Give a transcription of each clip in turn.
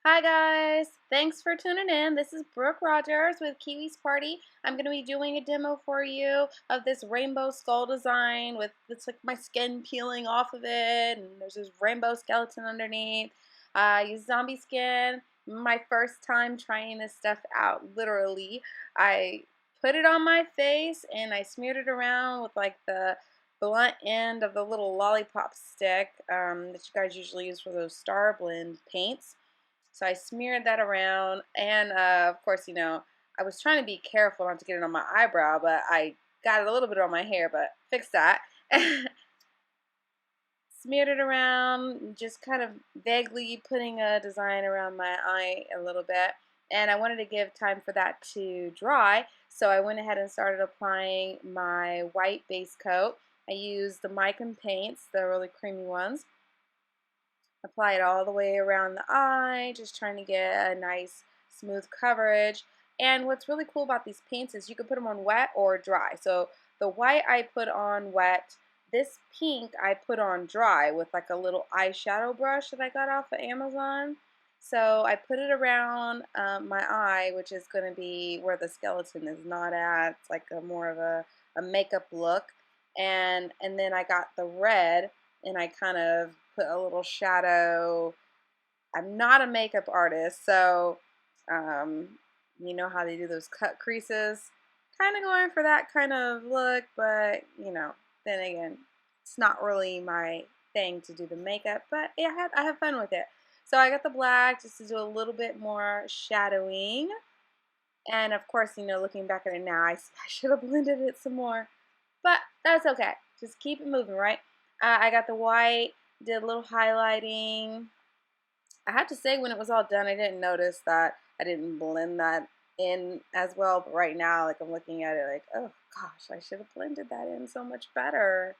Hi guys, thanks for tuning in. This is Brooke Rogers with Kiwis Party. I'm going to be doing a demo for you of this rainbow skull design with it's like my skin peeling off of it, and there's this rainbow skeleton underneath. I use zombie skin. My first time trying this stuff out, literally. I put it on my face and I smeared it around with like the blunt end of the little lollipop stick that you guys usually use for those Star Blend paints. So I smeared that around, and of course, I was trying to be careful not to get it on my eyebrow, but I got a little bit on my hair, but fixed that. Smeared it around, just kind of vaguely putting a design around my eye a little bit. And I wanted to give time for that to dry, so I went ahead and started applying my white base coat. I used the mica paints, the really creamy ones. Apply it all the way around the eye, just trying to get a nice smooth coverage. And what's really cool about these paints is you can put them on wet or dry. So the white I put on wet, this pink I put on dry with like a little eyeshadow brush that I got off of Amazon. So I put it around my eye, which is going to be where the skeleton is not at. It's like more of a makeup look. And then I got the red and I kind of put a little shadow. I'm not a makeup artist, so um, you know how they do those cut creases. Kind of going for that kind of look, but then again, it's not really my thing to do the makeup, but yeah, I have fun with it. So I got the black just to do a little bit more shadowing. And of course, looking back at it now, I should have blended it some more. But that's okay. Just keep it moving, right? I got the white, did a little highlighting. I have to say, when it was all done, I didn't notice that I didn't blend that in as well. But right now, like I'm looking at it like, oh gosh, I should have blended that in so much better.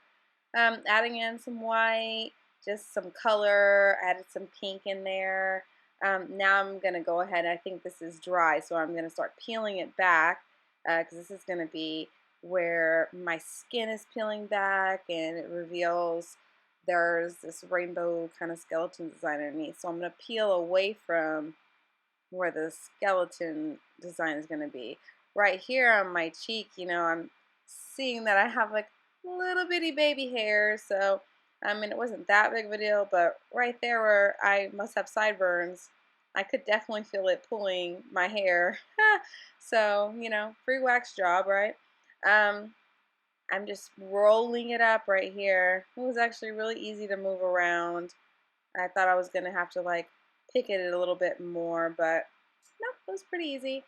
Adding in some white, just some color, added some pink in there. Now I'm going to go ahead, I think this is dry, so I'm going to start peeling it back because this is going to be where my skin is peeling back and it reveals there's this rainbow kind of skeleton design underneath. So I'm going to peel away from where the skeleton design is going to be. Right here on my cheek, I'm seeing that I have like little bitty baby hairs. So, I mean, it wasn't that big of a deal, but right there where I must have sideburns, I could definitely feel it pulling my hair. So, free wax job, right? Um, I'm just rolling it up right here. It was actually really easy to move around. I thought I was going to have to like pick it a little bit more, but no, it was pretty easy.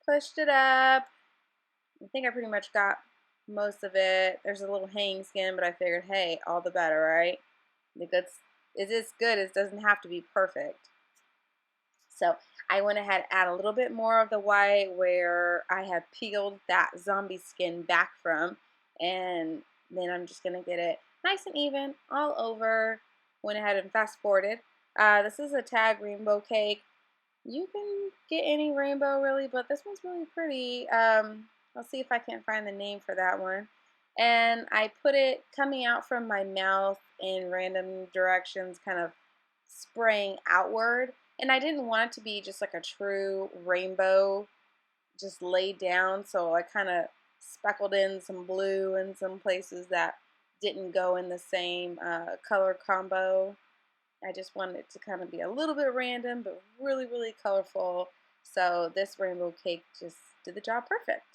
Pushed it up. I think I pretty much got most of it. There's a little hanging skin, but I figured, hey, all the better, right? The good is this good. It doesn't have to be perfect. So I went ahead and add a little bit more of the white where I had peeled that zombie skin back from. And then I'm just going to get it nice and even all over. Went ahead and fast forwarded. This is a tag rainbow cake. You can get any rainbow really, but this one's really pretty. I'll see if I can find the name for that one. And I put it coming out from my mouth in random directions, kind of spraying outward. And I didn't want it to be just like a true rainbow just laid down, so I kind of speckled in some blue in some places that didn't go in the same color combo. I just wanted it to kind of be a little bit random, but really, really colorful. So this rainbow cake just did the job perfect.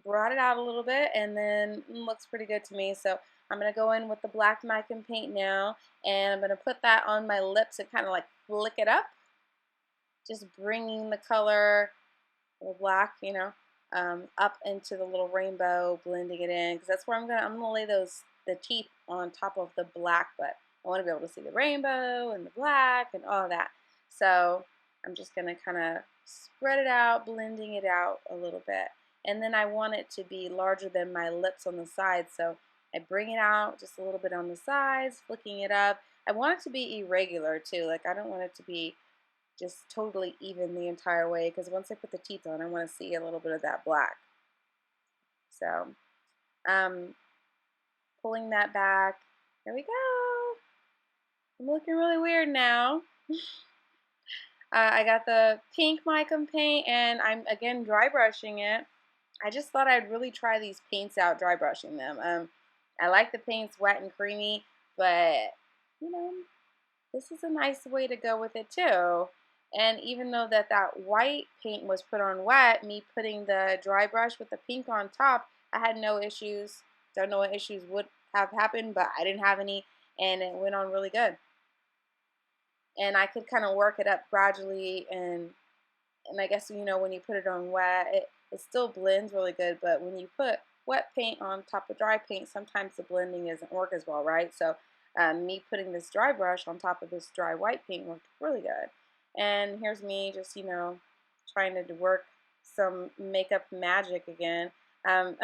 Brought it out a little bit, and then looks pretty good to me. So I'm going to go in with the black mica paint now, and I'm going to put that on my lips and kind of like flick it up. Just bringing the color, the black, up into the little rainbow, blending it in, because that's where I'm gonna lay the teeth on top of the black, but I want to be able to see the rainbow and the black and all of that. So I'm just gonna kind of spread it out, blending it out a little bit, and then I want it to be larger than my lips on the sides, so I bring it out just a little bit on the sides, flicking it up. I want it to be irregular too, like I don't want it to be just totally even the entire way, because once I put the teeth on, I want to see a little bit of that black. So, um, pulling that back. There we go. I'm looking really weird now. I got the pink mica paint, and I'm again dry brushing it. I just thought I'd really try these paints out dry brushing them. I like the paints wet and creamy, but you know, this is a nice way to go with it too. And even though that white paint was put on wet, me putting the dry brush with the pink on top, I had no issues. Don't know what issues would have happened, but I didn't have any, and it went on really good. And I could kind of work it up gradually, and I guess when you put it on wet, it still blends really good, but when you put wet paint on top of dry paint, sometimes the blending doesn't work as well, right? So me putting this dry brush on top of this dry white paint worked really good. And here's me just trying to work some makeup magic again. um,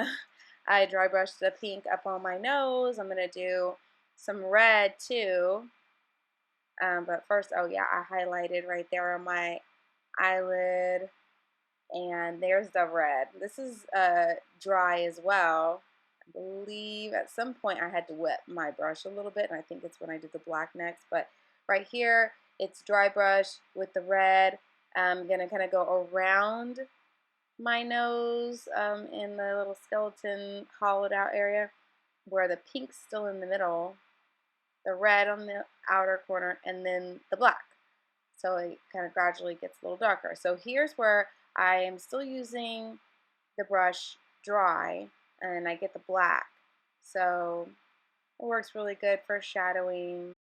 I dry brushed the pink up on my nose. I'm gonna do some red too, but first, oh yeah, I highlighted right there on my eyelid, and there's the red. This is dry as well. I believe at some point I had to wet my brush a little bit, and I think it's when I did the black next. But right here, it's dry brush with the red. I'm gonna kind of go around my nose in the little skeleton hollowed out area where the pink's still in the middle, the red on the outer corner, and then the black. So it kind of gradually gets a little darker. So here's where I am still using the brush dry, and I get the black. So it works really good for shadowing.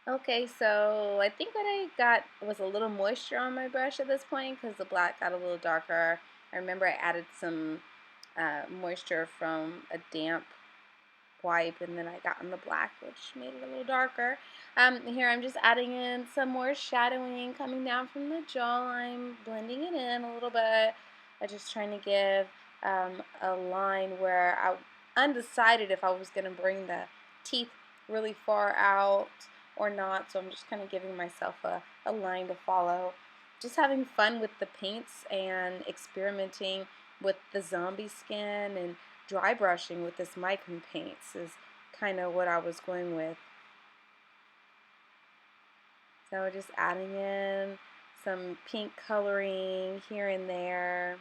Okay, so I think what I got was a little moisture on my brush at this point because the black got a little darker. I remember I added some moisture from a damp wipe, and then I got in the black, which made it a little darker. Here I'm just adding in some more shadowing coming down from the jawline, blending it in a little bit. I'm just trying to give a line where I undecided if I was going to bring the teeth really far out or not, so I'm just kind of giving myself a line to follow. Just having fun with the paints and experimenting with the zombie skin and dry brushing with this mica paints is kind of what I was going with. So just adding in some pink coloring here and there.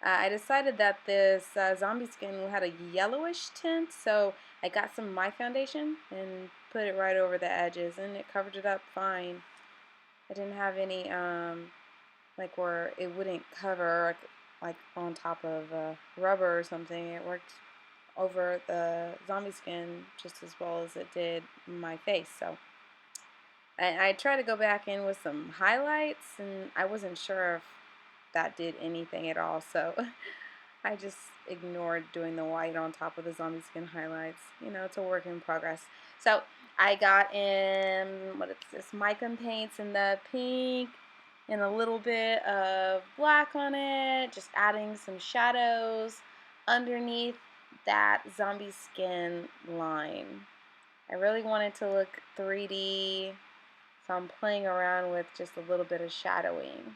I decided that this zombie skin had a yellowish tint, so I got some of my foundation and put it right over the edges, and it covered it up fine. I didn't have any like where it wouldn't cover like on top of rubber or something. It worked over the zombie skin just as well as it did my face. So I tried to go back in with some highlights, and I wasn't sure if that did anything at all. So I just ignored doing the white on top of the zombie skin highlights. It's a work in progress. So I got in, what is this, mica paints in the pink and a little bit of black on it, just adding some shadows underneath that zombie skin line. I really wanted to look 3D, so I'm playing around with just a little bit of shadowing.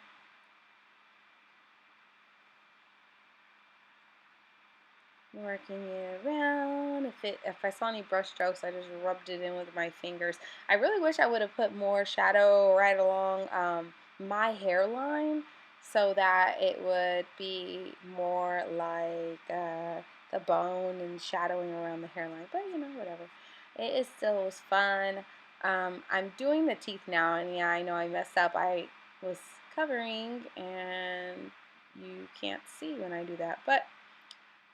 Working it around. If I saw any brush strokes, I just rubbed it in with my fingers. I really wish I would have put more shadow right along my hairline so that it would be more like the bone and shadowing around the hairline. But whatever. It still was fun. I'm doing the teeth now, and yeah, I know I messed up. I was covering, and you can't see when I do that, but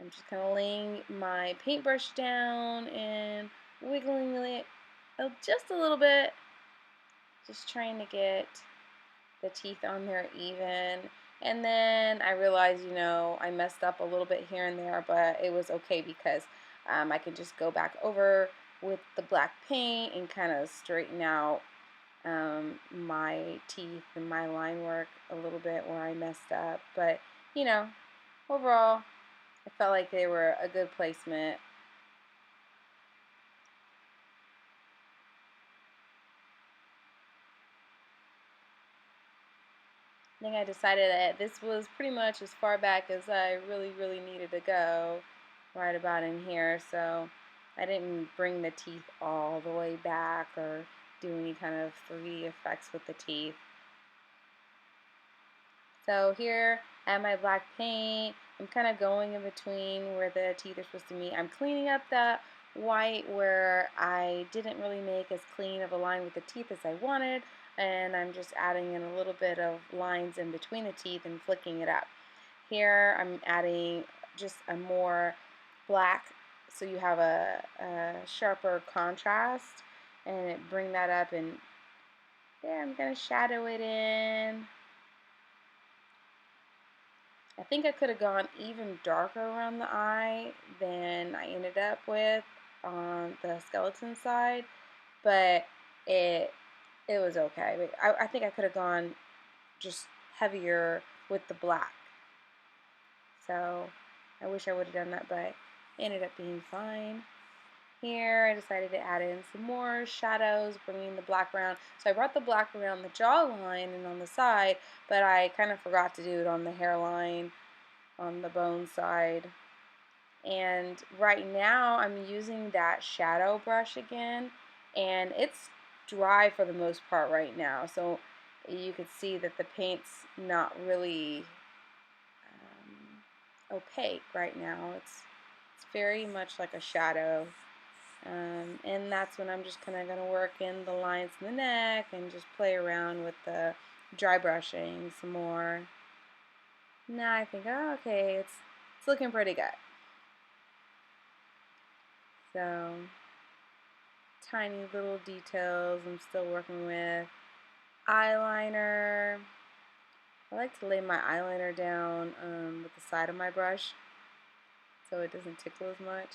I'm just kind of laying my paintbrush down and wiggling it just a little bit, just trying to get the teeth on there even. And then I realized, I messed up a little bit here and there, but it was okay because I can just go back over with the black paint and kind of straighten out my teeth and my line work a little bit where I messed up. But, overall, I felt like they were a good placement. I think I decided that this was pretty much as far back as I really, really needed to go. right about in here, so I didn't bring the teeth all the way back or do any kind of 3D effects with the teeth. So here I have my black paint. I'm kind of going in between where the teeth are supposed to meet. I'm cleaning up that white where I didn't really make as clean of a line with the teeth as I wanted, and I'm just adding in a little bit of lines in between the teeth and flicking it up. Here I'm adding just a more black, so you have a sharper contrast, and bring that up, and there I'm going to shadow it in. I think I could have gone even darker around the eye than I ended up with on the skeleton side, but it it was okay. I think I could have gone just heavier with the black. So I wish I would have done that, but it ended up being fine. Here I decided to add in some more shadows, bringing the black around. So I brought the black around the jawline and on the side, but I kind of forgot to do it on the hairline, on the bone side. And right now I'm using that shadow brush again, and it's dry for the most part right now, so you could see that the paint's not really opaque right now. It's very much like a shadow, and that's when I'm just kind of going to work in the lines in the neck and just play around with the dry brushing some more. Now I think, oh, okay, it's looking pretty good. So tiny little details I'm still working with. Eyeliner. I like to lay my eyeliner down with the side of my brush so it doesn't tickle as much.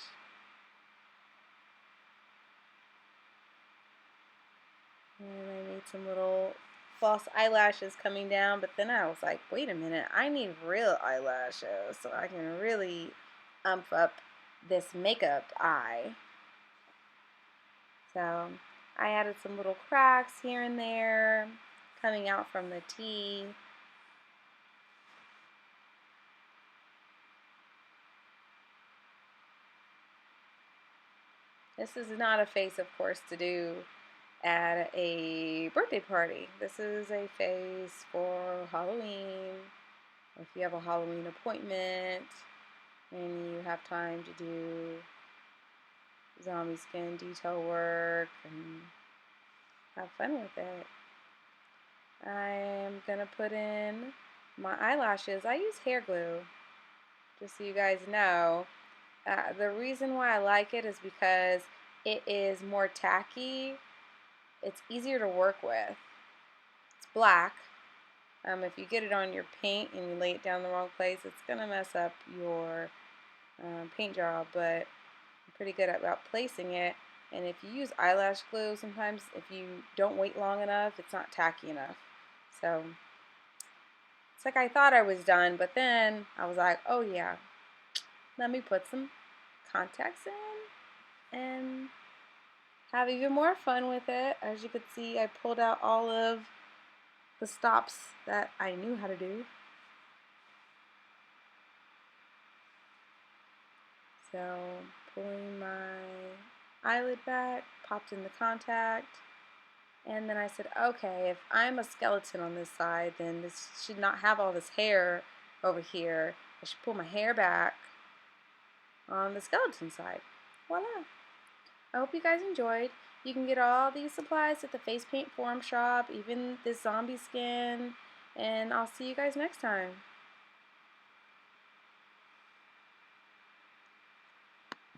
And I need some little false eyelashes coming down, but then I was like, wait a minute, I need real eyelashes so I can really ump up this makeup eye. So I added some little cracks here and there coming out from the T. This is not a face, of course, to do at a birthday party. This is a face for Halloween. If you have a Halloween appointment and you have time to do zombie skin detail work and have fun with it. I'm gonna put in my eyelashes. I use hair glue, just so you guys know. The reason why I like it is because it is more tacky. It's easier to work with. It's black. If you get it on your paint and you lay it down the wrong place, it's gonna mess up your paint job, but I'm pretty good about placing it. And if you use eyelash glue, sometimes if you don't wait long enough, it's not tacky enough. So it's like I thought I was done, but then I was like, oh yeah, let me put some contacts in and have even more fun with it. As you could see, I pulled out all of the stops that I knew how to do. So pulling my eyelid back, popped in the contact, and then I said, okay, if I'm a skeleton on this side, then this should not have all this hair over here. I should pull my hair back on the skeleton side. Voila. I hope you guys enjoyed. You can get all these supplies at the Face Paint Forum shop, even this zombie skin, and I'll see you guys next time.